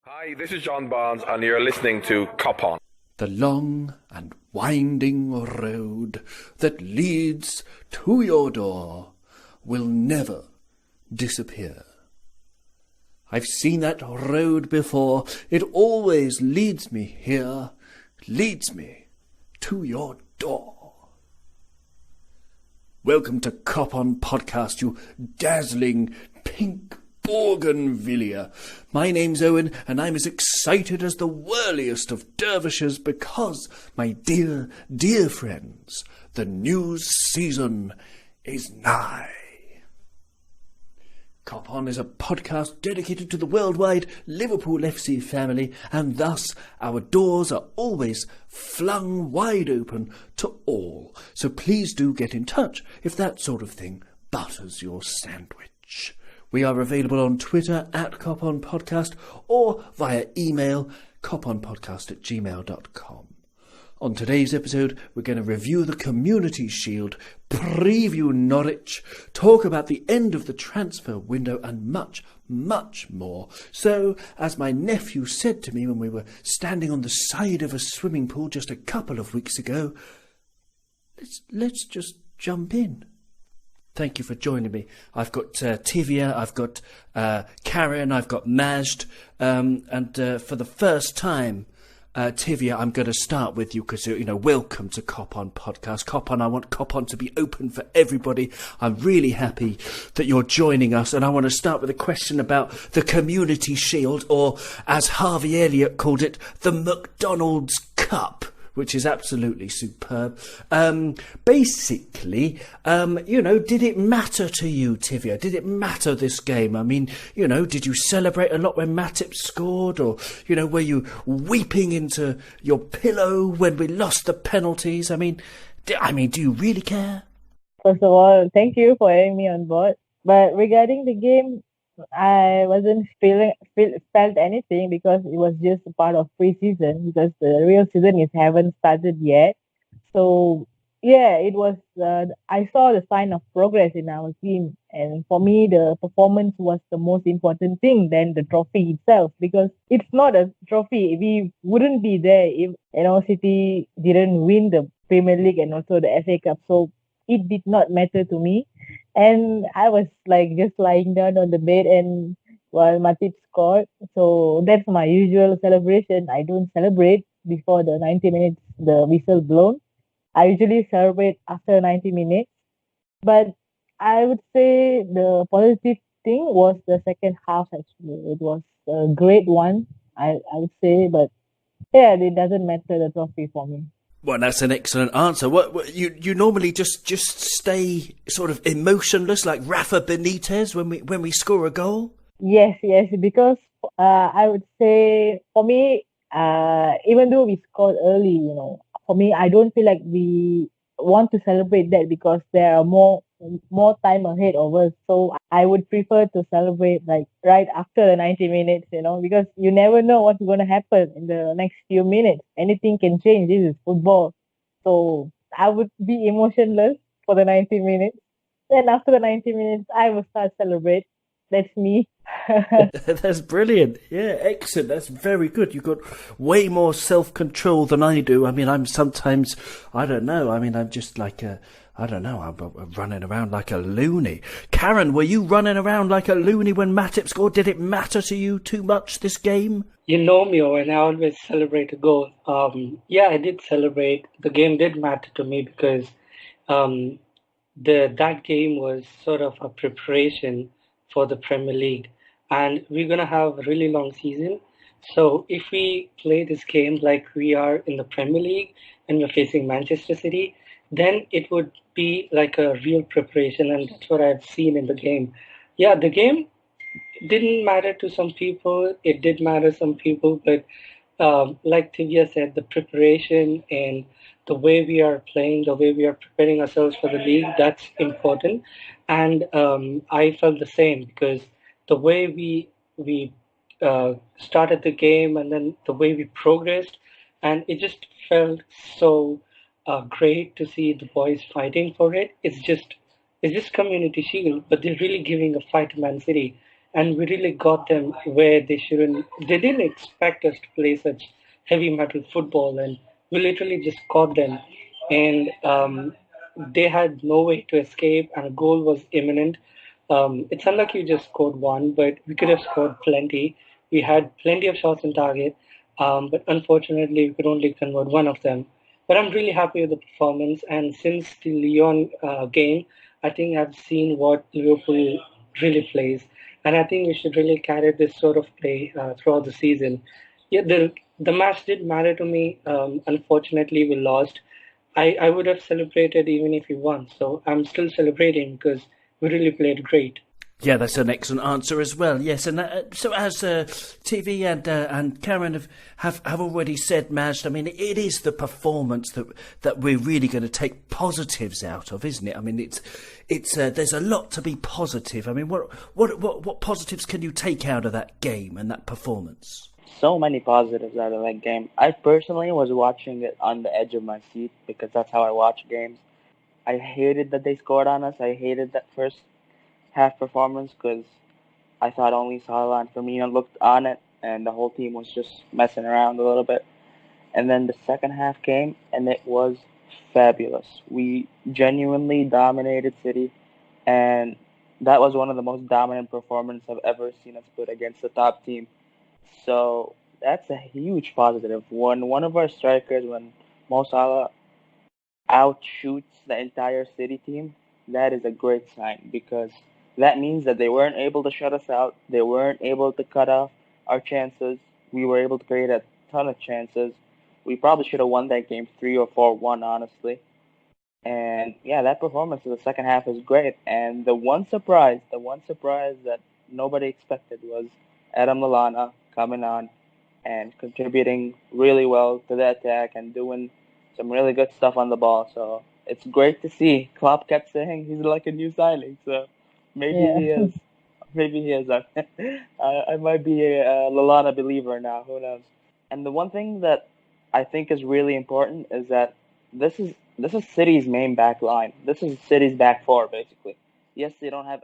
Hi, this is John Barnes, and you're listening to Kop On. The long and winding road that leads to your door will never disappear. I've seen that road before. It always leads me here, leads me to your door. Welcome to Kop On Podcast, you dazzling pink Bougainvillea. My name's Owen, and I'm as excited as the whirliest of dervishes because, my dear, dear friends, the new season is nigh. Kop On is a podcast dedicated to the worldwide Liverpool FC family, and thus our doors are always flung wide open to all. So please do get in touch if that sort of thing butters your sandwich. We are available on Twitter at Kop On Podcast or via email koponpodcast@gmail.com. On today's episode, we're going to review the Community Shield, preview Norwich, talk about the end of the transfer window and much, much more. So, as my nephew said to me when we were standing on the side of a swimming pool just a couple of weeks ago, let's just jump in. Thank you for joining me. I've got Tivia, I've got Karen, I've got Majd, and for the first time, Tivia, I'm going to start with you because, welcome to Kop On Podcast. Kop On, I want Kop On to be open for everybody. I'm really happy that you're joining us, and I want to start with a question about the Community Shield, or as Harvey Elliott called it, the McDonald's Cup, which is absolutely superb. Basically, did it matter to you, Tivia? Did it matter, this game? I mean, did you celebrate a lot when Matip scored? Or, were you weeping into your pillow when we lost the penalties? I mean, do you really care? First of all, thank you for having me on board. But regarding the game, I wasn't felt anything because it was just a part of pre-season, because the real season haven't started yet. So yeah, it was. I saw the sign of progress in our team, and for me, the performance was the most important thing than the trophy itself, because it's not a trophy. We wouldn't be there if City didn't win the Premier League and also the FA Cup. So it did not matter to me. And I was just lying down on the bed and while Matip scored. So that's my usual celebration. I don't celebrate before the 90 minutes, the whistle blown. I usually celebrate after 90 minutes. But I would say the positive thing was the second half, actually. It was a great one, I would say. But yeah, it doesn't matter, the trophy, for me. Well, that's an excellent answer. What you normally just stay sort of emotionless like Rafa Benitez when we score a goal? Yes, because I would say for me, even though we scored early, for me, I don't feel like we want to celebrate that because there are more time ahead of us. So I would prefer to celebrate right after the 90 minutes, because you never know what's going to happen in the next few minutes. Anything can change. This is football. So I would be emotionless for the 90 minutes. Then after the 90 minutes, I will start celebrate. That's me. That's brilliant. Yeah, excellent. That's very good. You've got way more self-control than I do. I mean, I'm sometimes, I don't know. I mean, I'm just I'm running around like a loony. Karen, were you running around like a loony when Matip scored? Did it matter to you too much, this game? You know me, Owen, I always celebrate a goal. Yeah, I did celebrate. The game did matter to me because that game was sort of a preparation for the Premier League. And we're going to have a really long season. So if we play this game like we are in the Premier League and we're facing Manchester City, then it would be like a real preparation. And that's what I've seen in the game. Yeah, the game didn't matter to some people. It did matter to some people. But like Tivia said, the preparation and the way we are playing, the way we are preparing ourselves for the league, that's important. And I felt the same because the way we started the game and then the way we progressed, and it just felt so great to see the boys fighting for it. It's just Community Shield, but they're really giving a fight to Man City. and we really got them where they shouldn't. They didn't expect us to play such heavy metal football, and we literally just caught them, and they had no way to escape, and a goal was imminent. It's unlucky we just scored one, but we could have scored plenty. We had plenty of shots on target, but unfortunately, we could only convert one of them. But I'm really happy with the performance, and since the Lyon game, I think I've seen what Liverpool really plays, and I think we should really carry this sort of play throughout the season. Yeah, the match did matter to me. Unfortunately, we lost. I would have celebrated even if we won, so I'm still celebrating because we really played great. Yeah, that's an excellent answer as well. Yes, and so as TV and Karen have already said, Majd, I mean, it is the performance that we're really going to take positives out of, isn't it? I mean, it's there's a lot to be positive. I mean, what positives can you take out of that game and that performance? So many positives out of that game. I personally was watching it on the edge of my seat because that's how I watch games. I hated that they scored on us. I hated that first half performance because I thought only Salah and Firmino looked on it, and the whole team was just messing around a little bit. And then the second half came, and it was fabulous. We genuinely dominated City, and that was one of the most dominant performances I've ever seen us put against the top team. So that's a huge positive. When one of our strikers, when Mo Salah outshoots the entire City team, that is a great sign because that means that they weren't able to shut us out. They weren't able to cut off our chances. We were able to create a ton of chances. We probably should have won that game 3 or 4-1, honestly. And yeah, that performance in the second half was great. And the one surprise that nobody expected was Adam Lallana coming on and contributing really well to the attack and doing some really good stuff on the ball. So it's great to see. Klopp kept saying he's like a new signing, so maybe Yeah. he is. Maybe he is. I might be a Lallana believer now. Who knows? And the one thing that I think is really important is that this is City's main back line. This is City's back four, basically. Yes, they don't have